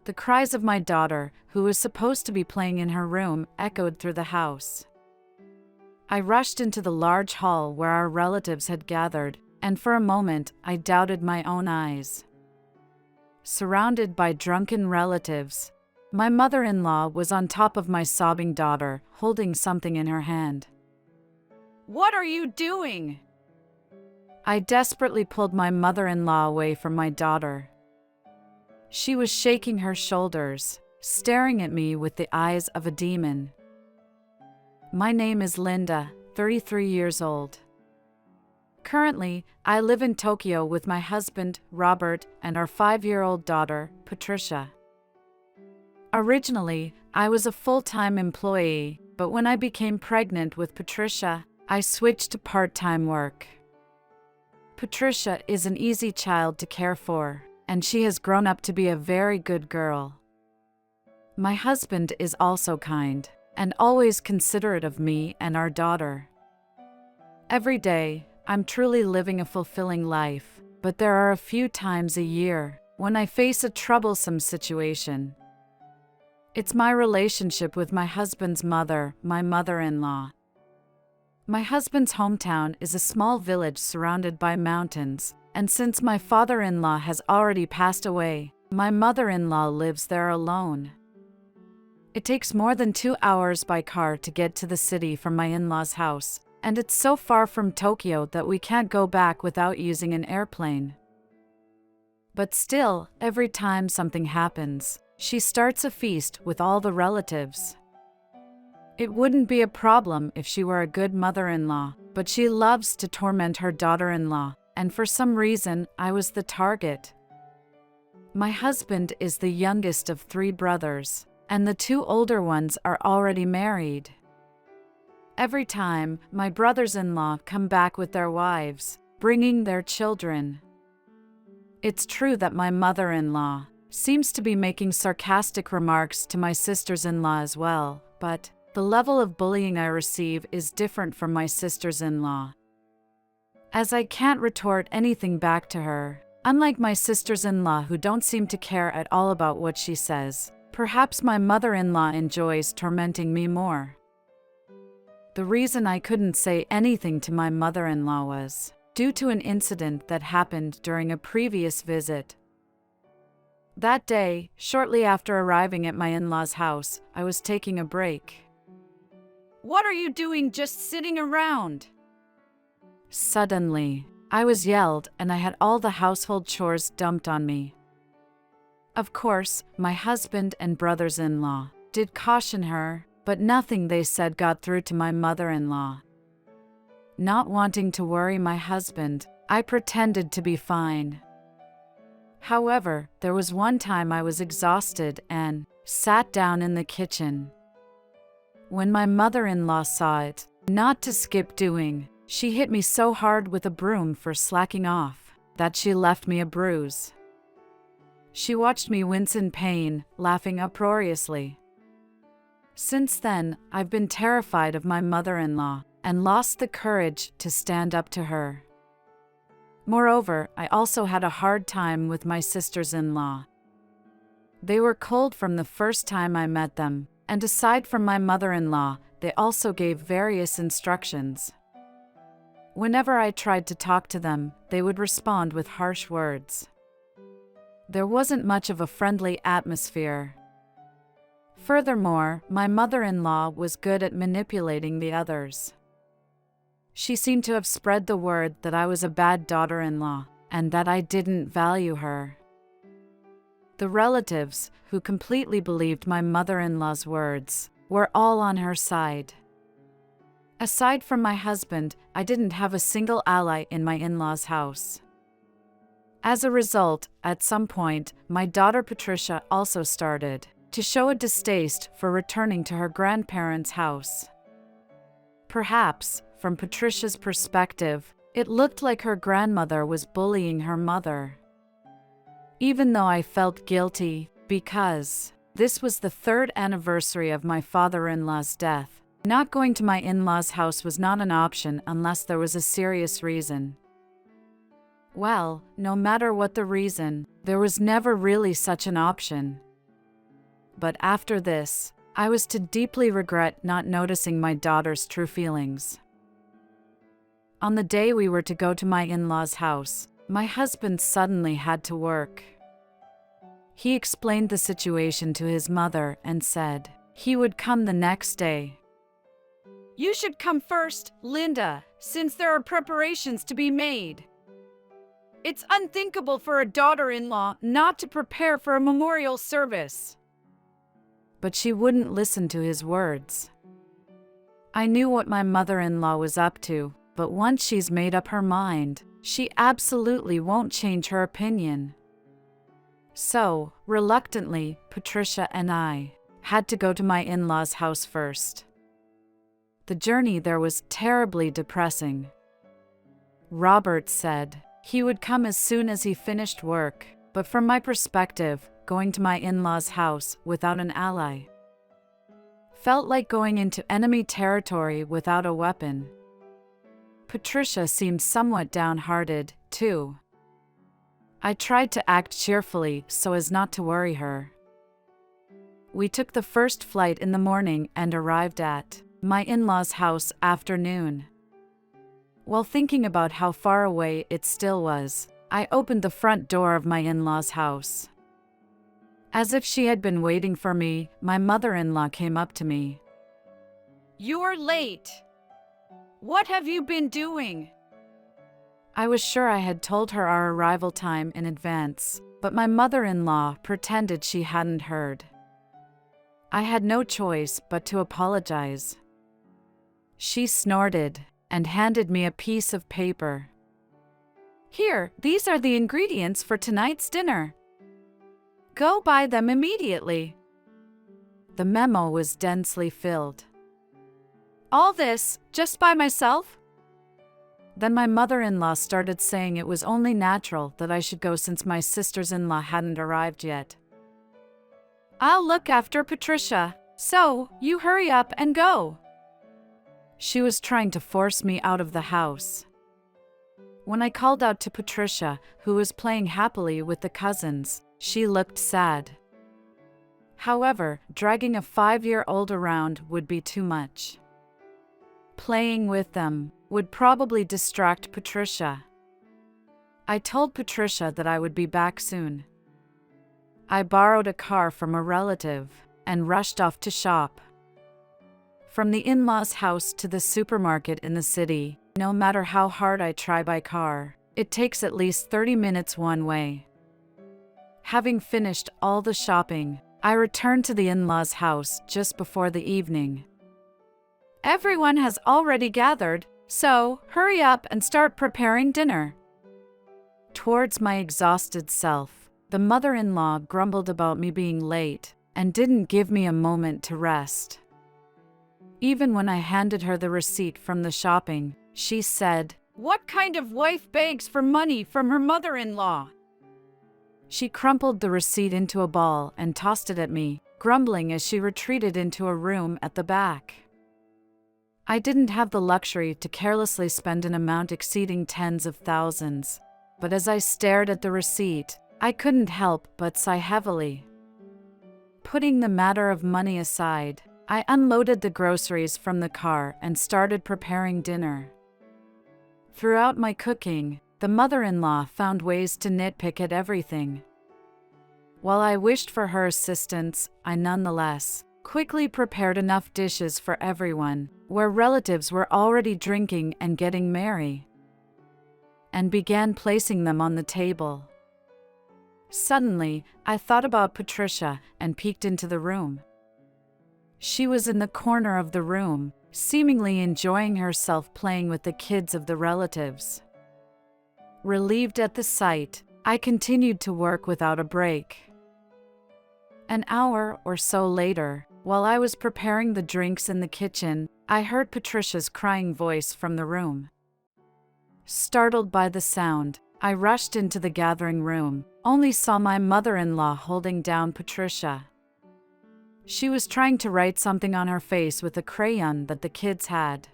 The cries of my daughter, who was supposed to be playing in her room, echoed through the house. I rushed into the large hall where our relatives had gathered, and for a moment I doubted my own eyes. Surrounded by drunken relatives, my mother-in-law was on top of my sobbing daughter, holding something in her hand. "What are you doing?" I desperately pulled my mother-in-law away from my daughter. She was shaking her shoulders, staring at me with the eyes of a demon. My name is Linda, 33 years old. Currently, I live in Tokyo with my husband, Robert, and our 5-year-old daughter, Patricia. Originally, I was a full-time employee, but when I became pregnant with Patricia, I switched to part-time work. Patricia is an easy child to care for, and she has grown up to be a very good girl. My husband is also kind, and always considerate of me and our daughter. Every day, I'm truly living a fulfilling life, but there are a few times a year when I face a troublesome situation. It's my relationship with my husband's mother, my mother-in-law. My husband's hometown is a small village surrounded by mountains, and since my father-in-law has already passed away, my mother-in-law lives there alone. It takes more than 2 hours by car to get to the city from my in-laws' house, and it's so far from Tokyo that we can't go back without using an airplane. But still, every time something happens, she starts a feast with all the relatives. It wouldn't be a problem if she were a good mother-in-law, but she loves to torment her daughter-in-law, and for some reason, I was the target. My husband is the youngest of 3 brothers, and the 2 older ones are already married. Every time, my brothers-in-law come back with their wives, bringing their children. It's true that my mother-in-law seems to be making sarcastic remarks to my sisters-in-law as well, but the level of bullying I receive is different from my sisters-in-law. As I can't retort anything back to her, unlike my sisters-in-law who don't seem to care at all about what she says, perhaps my mother-in-law enjoys tormenting me more. The reason I couldn't say anything to my mother-in-law was due to an incident that happened during a previous visit. That day, shortly after arriving at my in-laws' house, I was taking a break. "What are you doing just sitting around?" Suddenly, I was yelled and I had all the household chores dumped on me. Of course, my husband and brothers-in-law did caution her, but nothing they said got through to my mother-in-law. Not wanting to worry my husband, I pretended to be fine. However, there was one time I was exhausted and sat down in the kitchen. When my mother-in-law saw it, not to skip doing, she hit me so hard with a broom for slacking off that she left me a bruise. She watched me wince in pain, laughing uproariously. Since then, I've been terrified of my mother-in-law and lost the courage to stand up to her. Moreover, I also had a hard time with my sisters-in-law. They were cold from the first time I met them, and aside from my mother-in-law, they also gave various instructions. Whenever I tried to talk to them, they would respond with harsh words. There wasn't much of a friendly atmosphere. Furthermore, my mother-in-law was good at manipulating the others. She seemed to have spread the word that I was a bad daughter-in-law, and that I didn't value her. The relatives, who completely believed my mother-in-law's words, were all on her side. Aside from my husband, I didn't have a single ally in my in-laws' house. As a result, at some point, my daughter Patricia also started to show a distaste for returning to her grandparents' house. Perhaps, from Patricia's perspective, it looked like her grandmother was bullying her mother. Even though I felt guilty, because this was the 3rd anniversary of my father-in-law's death, not going to my in-laws' house was not an option unless there was a serious reason. Well, no matter what the reason, there was never really such an option. but after this, I was to deeply regret not noticing my daughter's true feelings. On the day we were to go to my in-laws' house, my husband suddenly had to work. He explained the situation to his mother and said he would come the next day. "You should come first, Linda, since there are preparations to be made. It's unthinkable for a daughter-in-law not to prepare for a memorial service." But she wouldn't listen to his words. I knew what my mother-in-law was up to, but once she's made up her mind, she absolutely won't change her opinion. So, reluctantly, Patricia and I had to go to my in-laws' house first. The journey there was terribly depressing. Robert said he would come as soon as he finished work, but from my perspective, going to my in-laws' house without an ally felt like going into enemy territory without a weapon. Patricia seemed somewhat downhearted, too. I tried to act cheerfully so as not to worry her. We took the first flight in the morning and arrived at my in-laws' house afternoon. While thinking about how far away it still was, I opened the front door of my in-laws' house. As if she had been waiting for me, my mother-in-law came up to me. "You're late. What have you been doing?" I was sure I had told her our arrival time in advance, but my mother-in-law pretended she hadn't heard. I had no choice but to apologize. She snorted and handed me a piece of paper. "Here, these are the ingredients for tonight's dinner. Go buy them immediately." The memo was densely filled. "All this, just by myself?" Then my mother-in-law started saying it was only natural that I should go since my sisters-in-law hadn't arrived yet. "I'll look after Patricia, so you hurry up and go." She was trying to force me out of the house. When I called out to Patricia, who was playing happily with the cousins, she looked sad. However, dragging a 5-year-old around would be too much. Playing with them would probably distract Patricia. I told Patricia that I would be back soon. I borrowed a car from a relative and rushed off to shop. From the in-laws' house to the supermarket in the city, no matter how hard I try by car, it takes at least 30 minutes one way. Having finished all the shopping, I returned to the in-laws' house just before the evening. "Everyone has already gathered, so hurry up and start preparing dinner." Towards my exhausted self, the mother-in-law grumbled about me being late and didn't give me a moment to rest. Even when I handed her the receipt from the shopping, she said, "What kind of wife begs for money from her mother-in-law?" She crumpled the receipt into a ball and tossed it at me, grumbling as she retreated into a room at the back. I didn't have the luxury to carelessly spend an amount exceeding tens of thousands, but as I stared at the receipt, I couldn't help but sigh heavily. Putting the matter of money aside, I unloaded the groceries from the car and started preparing dinner. Throughout my cooking, the mother-in-law found ways to nitpick at everything. While I wished for her assistance, I nonetheless quickly prepared enough dishes for everyone, where relatives were already drinking and getting merry, and began placing them on the table. Suddenly, I thought about Patricia and peeked into the room. She was in the corner of the room, seemingly enjoying herself playing with the kids of the relatives. Relieved at the sight, I continued to work without a break. An hour or so later, while I was preparing the drinks in the kitchen, I heard Patricia's crying voice from the room. Startled by the sound, I rushed into the gathering room, only saw my mother-in-law holding down Patricia. She was trying to write something on her face with a crayon that the kids had.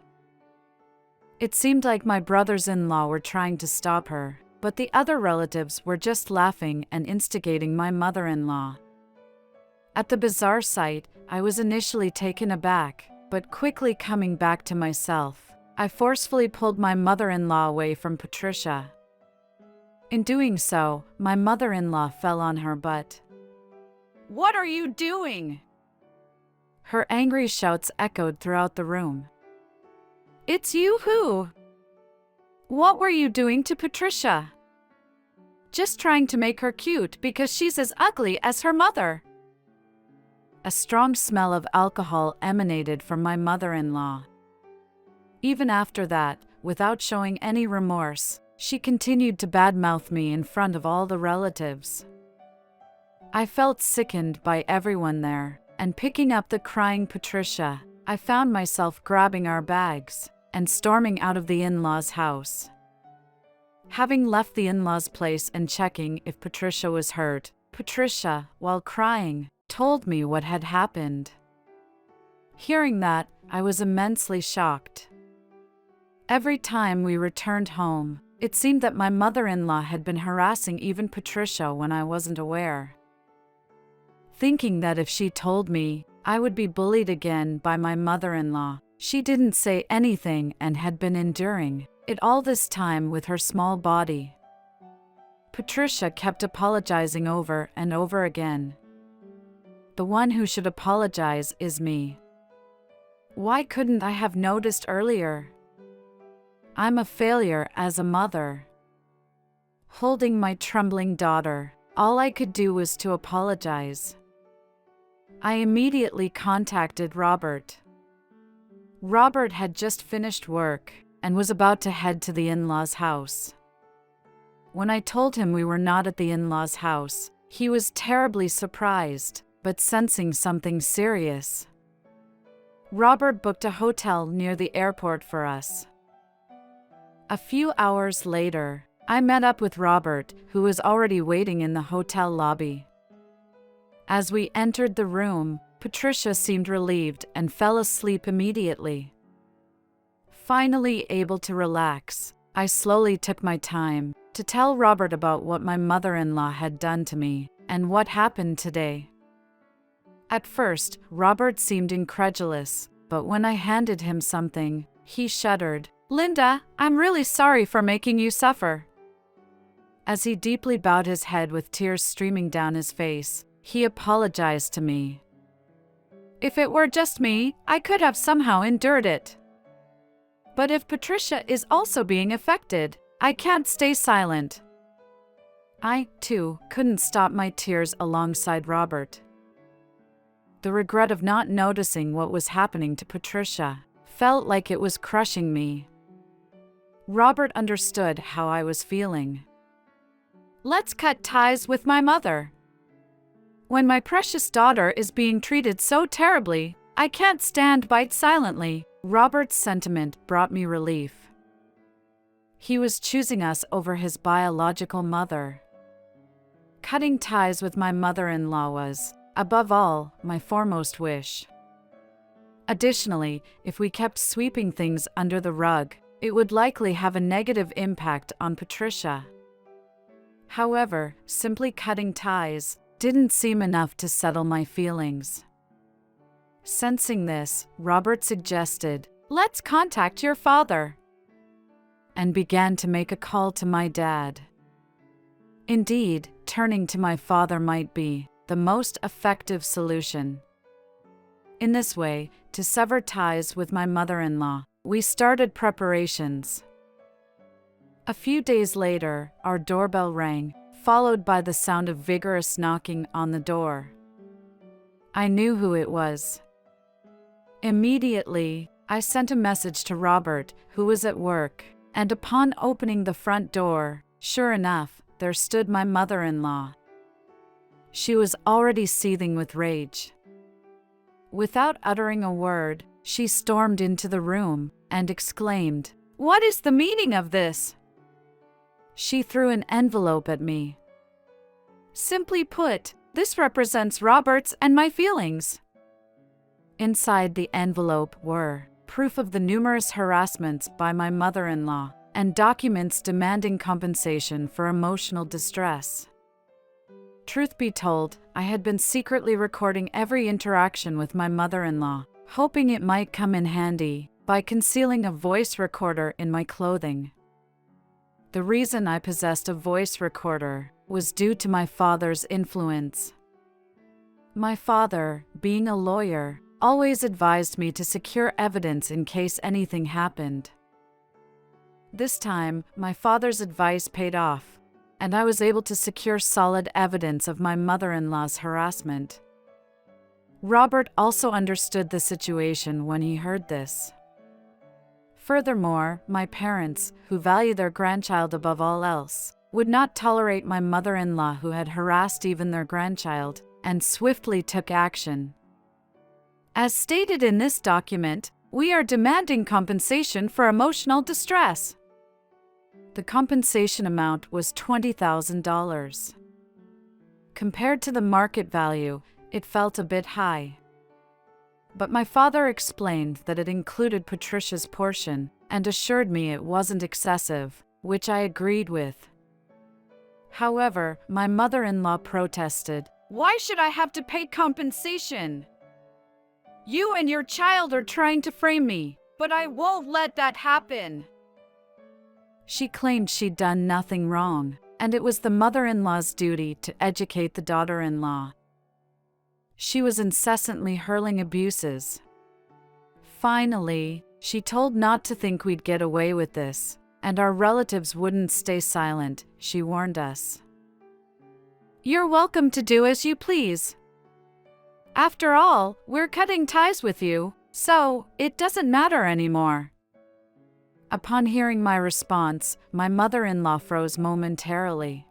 It seemed like my brothers-in-law were trying to stop her, but the other relatives were just laughing and instigating my mother-in-law. At the bizarre sight, I was initially taken aback, but quickly coming back to myself, I forcefully pulled my mother-in-law away from Patricia. In doing so, my mother-in-law fell on her butt. "What are you doing?" Her angry shouts echoed throughout the room. "It's you who? What were you doing to Patricia?" "Just trying to make her cute because she's as ugly as her mother." A strong smell of alcohol emanated from my mother-in-law. Even after that, without showing any remorse, she continued to badmouth me in front of all the relatives. I felt sickened by everyone there, and picking up the crying Patricia, I found myself grabbing our bags and storming out of the in-laws' house. Having left the in-laws' place and checking if Patricia was hurt, Patricia, while crying, told me what had happened. Hearing that, I was immensely shocked. Every time we returned home, it seemed that my mother-in-law had been harassing even Patricia when I wasn't aware. Thinking that if she told me, I would be bullied again by my mother-in-law, she didn't say anything and had been enduring it all this time with her small body. Patricia kept apologizing over and over again. The one who should apologize is me. Why couldn't I have noticed earlier? I'm a failure as a mother. Holding my trembling daughter, all I could do was to apologize. I immediately contacted Robert. Robert had just finished work and was about to head to the in-laws' house. When I told him we were not at the in-laws' house, he was terribly surprised, but sensing something serious. Robert booked a hotel near the airport for us. A few hours later, I met up with Robert, who was already waiting in the hotel lobby. As we entered the room, Patricia seemed relieved and fell asleep immediately. Finally able to relax, I slowly took my time to tell Robert about what my mother-in-law had done to me and what happened today. At first, Robert seemed incredulous, but when I handed him something, he shuddered. "Linda, I'm really sorry for making you suffer." As he deeply bowed his head with tears streaming down his face, he apologized to me. "If it were just me, I could have somehow endured it. But if Patricia is also being affected, I can't stay silent." I, too, couldn't stop my tears alongside Robert. The regret of not noticing what was happening to Patricia felt like it was crushing me. Robert understood how I was feeling. "Let's cut ties with my mother. When my precious daughter is being treated so terribly, I can't stand by silently." Robert's sentiment brought me relief. He was choosing us over his biological mother. Cutting ties with my mother-in-law was, above all, my foremost wish. Additionally, if we kept sweeping things under the rug, it would likely have a negative impact on Patricia. However, simply cutting ties didn't seem enough to settle my feelings. Sensing this, Robert suggested, "Let's contact your father," and began to make a call to my dad. Indeed, turning to my father might be the most effective solution. In this way, to sever ties with my mother-in-law, we started preparations. A few days later, our doorbell rang, followed by the sound of vigorous knocking on the door. I knew who it was. Immediately, I sent a message to Robert, who was at work, and upon opening the front door, sure enough, there stood my mother-in-law. She was already seething with rage. Without uttering a word, she stormed into the room and exclaimed, "What is the meaning of this?" She threw an envelope at me. "Simply put, this represents Robert's and my feelings." Inside the envelope were proof of the numerous harassments by my mother-in-law and documents demanding compensation for emotional distress. Truth be told, I had been secretly recording every interaction with my mother-in-law, hoping it might come in handy by concealing a voice recorder in my clothing. The reason I possessed a voice recorder was due to my father's influence. My father, being a lawyer, always advised me to secure evidence in case anything happened. This time, my father's advice paid off, and I was able to secure solid evidence of my mother-in-law's harassment. Robert also understood the situation when he heard this. Furthermore, my parents, who value their grandchild above all else, would not tolerate my mother-in-law who had harassed even their grandchild, and swiftly took action. As stated in this document, we are demanding compensation for emotional distress. The compensation amount was $20,000. Compared to the market value, it felt a bit high. But my father explained that it included Patricia's portion and assured me it wasn't excessive, which I agreed with. However, my mother-in-law protested. "Why should I have to pay compensation? You and your child are trying to frame me, but I won't let that happen." She claimed she'd done nothing wrong, and it was the mother-in-law's duty to educate the daughter-in-law. She was incessantly hurling abuses. Finally, she told not to think we'd get away with this, and our relatives wouldn't stay silent, she warned us. "You're welcome to do as you please. After all, we're cutting ties with you, so it doesn't matter anymore." Upon hearing my response, my mother-in-law froze momentarily.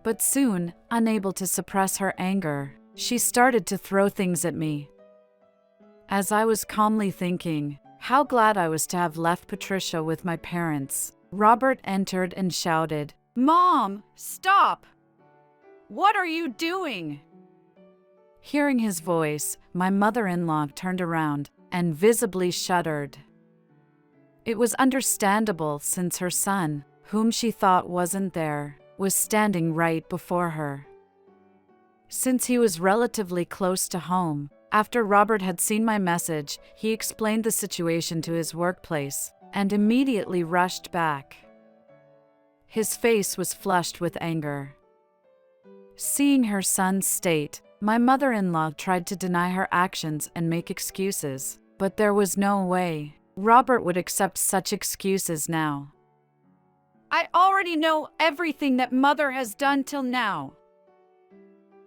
But soon, unable to suppress her anger, she started to throw things at me. As I was calmly thinking how glad I was to have left Patricia with my parents, Robert entered and shouted, "Mom, stop! What are you doing?" Hearing his voice, my mother-in-law turned around and visibly shuddered. It was understandable since her son, whom she thought wasn't there, was standing right before her. Since he was relatively close to home, after Robert had seen my message, he explained the situation to his workplace and immediately rushed back. His face was flushed with anger. Seeing her son's state, my mother-in-law tried to deny her actions and make excuses, but there was no way Robert would accept such excuses now. "I already know everything that Mother has done till now.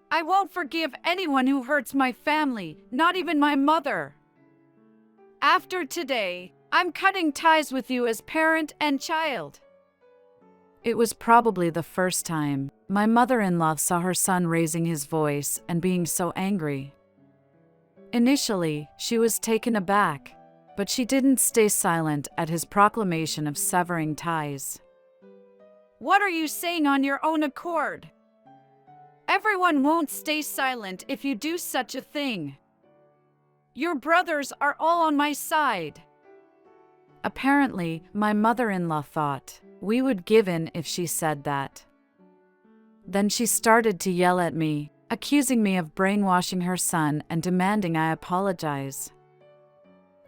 I won't forgive anyone who hurts my family, not even my mother. After today, I'm cutting ties with you as parent and child." It was probably the first time my mother-in-law saw her son raising his voice and being so angry. Initially, she was taken aback, but she didn't stay silent at his proclamation of severing ties. "What are you saying on your own accord? Everyone won't stay silent if you do such a thing. Your brothers are all on my side." Apparently, my mother-in-law thought we would give in if she said that. Then she started to yell at me, accusing me of brainwashing her son and demanding I apologize.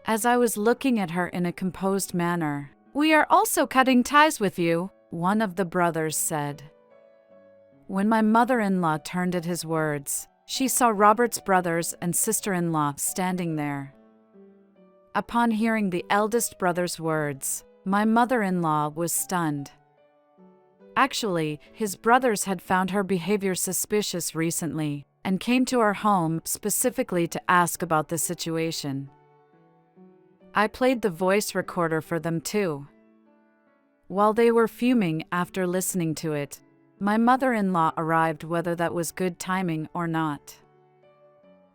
As I was looking at her in a composed manner, "We are also cutting ties with you," one of the brothers said. When my mother-in-law turned at his words, she saw Robert's brothers and sister-in-law standing there. Upon hearing the eldest brother's words, my mother-in-law was stunned. Actually, his brothers had found her behavior suspicious recently and came to our home specifically to ask about the situation. I played the voice recorder for them too. While they were fuming after listening to it, my mother-in-law arrived whether that was good timing or not.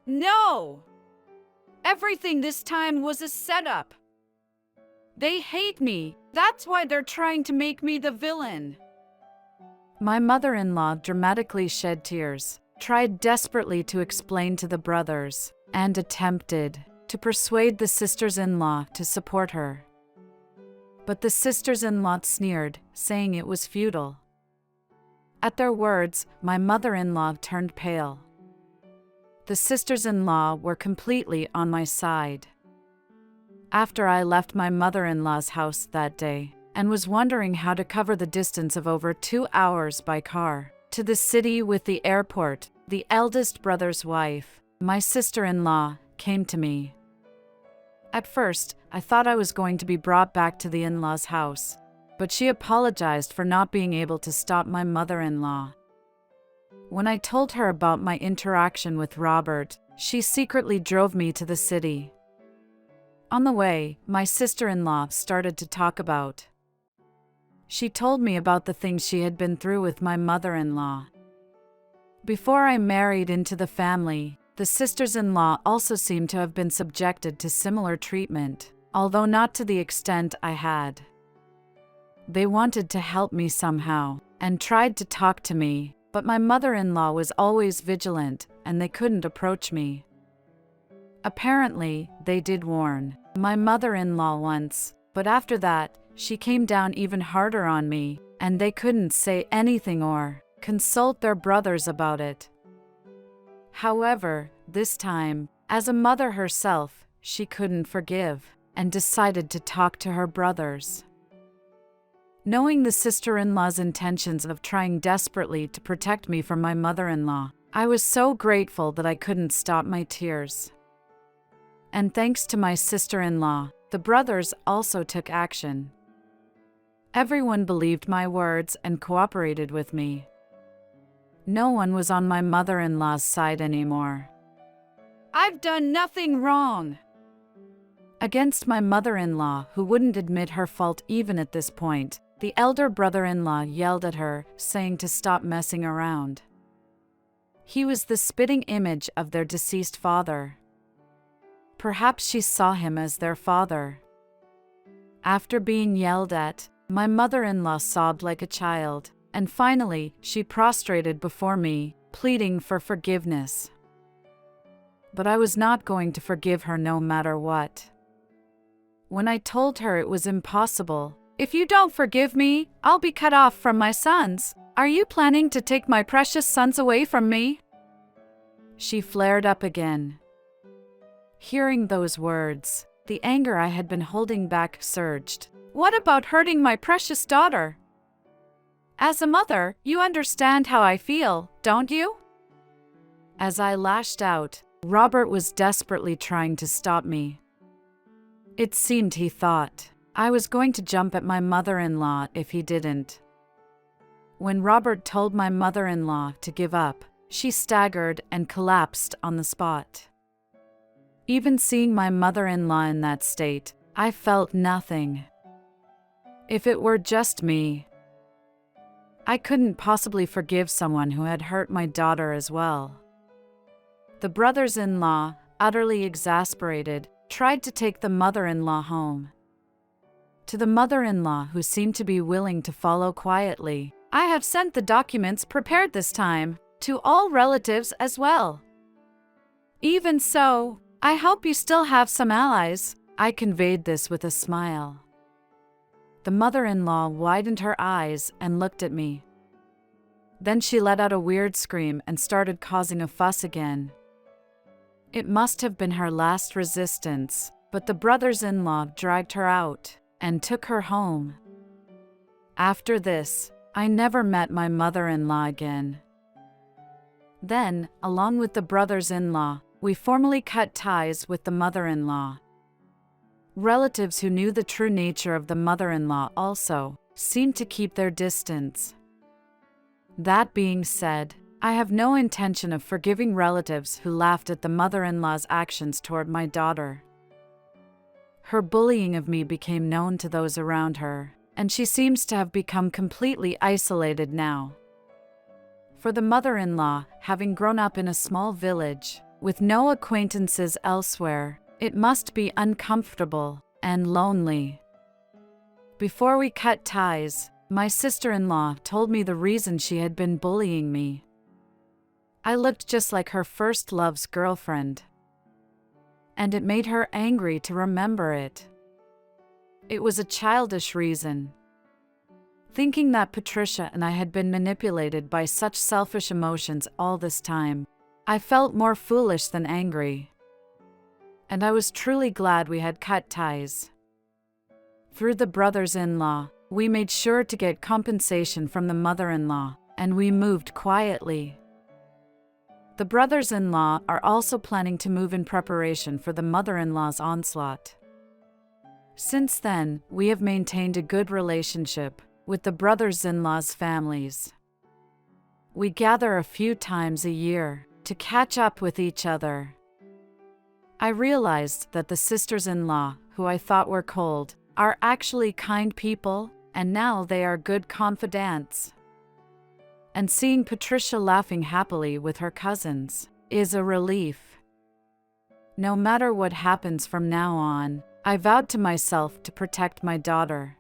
"No! Everything this time was a setup. They hate me, that's why they're trying to make me the villain." My mother-in-law dramatically shed tears, tried desperately to explain to the brothers, and attempted to persuade the sisters-in-law to support her. But the sisters-in-law sneered, saying it was futile. At their words, my mother-in-law turned pale. The sisters-in-law were completely on my side. After I left my mother-in-law's house that day, and was wondering how to cover the distance of over 2 hours by car to the city with the airport, the eldest brother's wife, my sister-in-law, came to me. At first, I thought I was going to be brought back to the in-laws' house, but she apologized for not being able to stop my mother-in-law. When I told her about my interaction with Robert, she secretly drove me to the city. On the way, my sister-in-law started to talk about. She told me about the things she had been through with my mother-in-law. Before I married into the family, the sisters-in-law also seemed to have been subjected to similar treatment, although not to the extent I had. They wanted to help me somehow, and tried to talk to me, but my mother-in-law was always vigilant, and they couldn't approach me. Apparently, they did warn my mother-in-law once, but after that, she came down even harder on me, and they couldn't say anything or consult their brothers about it. However, this time, as a mother herself, she couldn't forgive, and decided to talk to her brothers. Knowing the sister-in-law's intentions of trying desperately to protect me from my mother-in-law, I was so grateful that I couldn't stop my tears. And thanks to my sister-in-law, the brothers also took action. Everyone believed my words and cooperated with me. No one was on my mother-in-law's side anymore. "I've done nothing wrong!" Against my mother-in-law, who wouldn't admit her fault even at this point, the elder brother-in-law yelled at her, saying to stop messing around. He was the spitting image of their deceased father. Perhaps she saw him as their father. After being yelled at, my mother-in-law sobbed like a child, and finally, she prostrated before me, pleading for forgiveness. But I was not going to forgive her no matter what. When I told her it was impossible, "If you don't forgive me, I'll be cut off from my sons. Are you planning to take my precious sons away from me?" She flared up again. Hearing those words, the anger I had been holding back surged. "What about hurting my precious daughter? As a mother, you understand how I feel, don't you?" As I lashed out, Robert was desperately trying to stop me. It seemed he thought I was going to jump at my mother-in-law if he didn't. When Robert told my mother-in-law to give up, she staggered and collapsed on the spot. Even seeing my mother-in-law in that state, I felt nothing. If it were just me, I couldn't possibly forgive someone who had hurt my daughter as well. The brothers-in-law, utterly exasperated, tried to take the mother-in-law home. To the mother-in-law, who seemed to be willing to follow quietly, "I have sent the documents prepared this time to all relatives as well. Even so, I hope you still have some allies." I conveyed this with a smile. The mother-in-law widened her eyes and looked at me. Then she let out a weird scream and started causing a fuss again. It must have been her last resistance, but the brothers-in-law dragged her out and took her home. After this, I never met my mother-in-law again. Then, along with the brothers-in-law, we formally cut ties with the mother-in-law. Relatives who knew the true nature of the mother-in-law also seemed to keep their distance. That being said, I have no intention of forgiving relatives who laughed at the mother-in-law's actions toward my daughter. Her bullying of me became known to those around her, and she seems to have become completely isolated now. For the mother-in-law, having grown up in a small village, with no acquaintances elsewhere, it must be uncomfortable and lonely. Before we cut ties, my sister-in-law told me the reason she had been bullying me. I looked just like her first love's girlfriend, and it made her angry to remember it. It was a childish reason. Thinking that Patricia and I had been manipulated by such selfish emotions all this time, I felt more foolish than angry. And I was truly glad we had cut ties. Through the brothers-in-law, we made sure to get compensation from the mother-in-law, and we moved quietly. The brothers-in-law are also planning to move in preparation for the mother-in-law's onslaught. Since then, we have maintained a good relationship with the brothers-in-law's families. We gather a few times a year to catch up with each other. I realized that the sisters-in-law, who I thought were cold, are actually kind people, and now they are good confidants. And seeing Patricia laughing happily with her cousins is a relief. No matter what happens from now on, I vowed to myself to protect my daughter.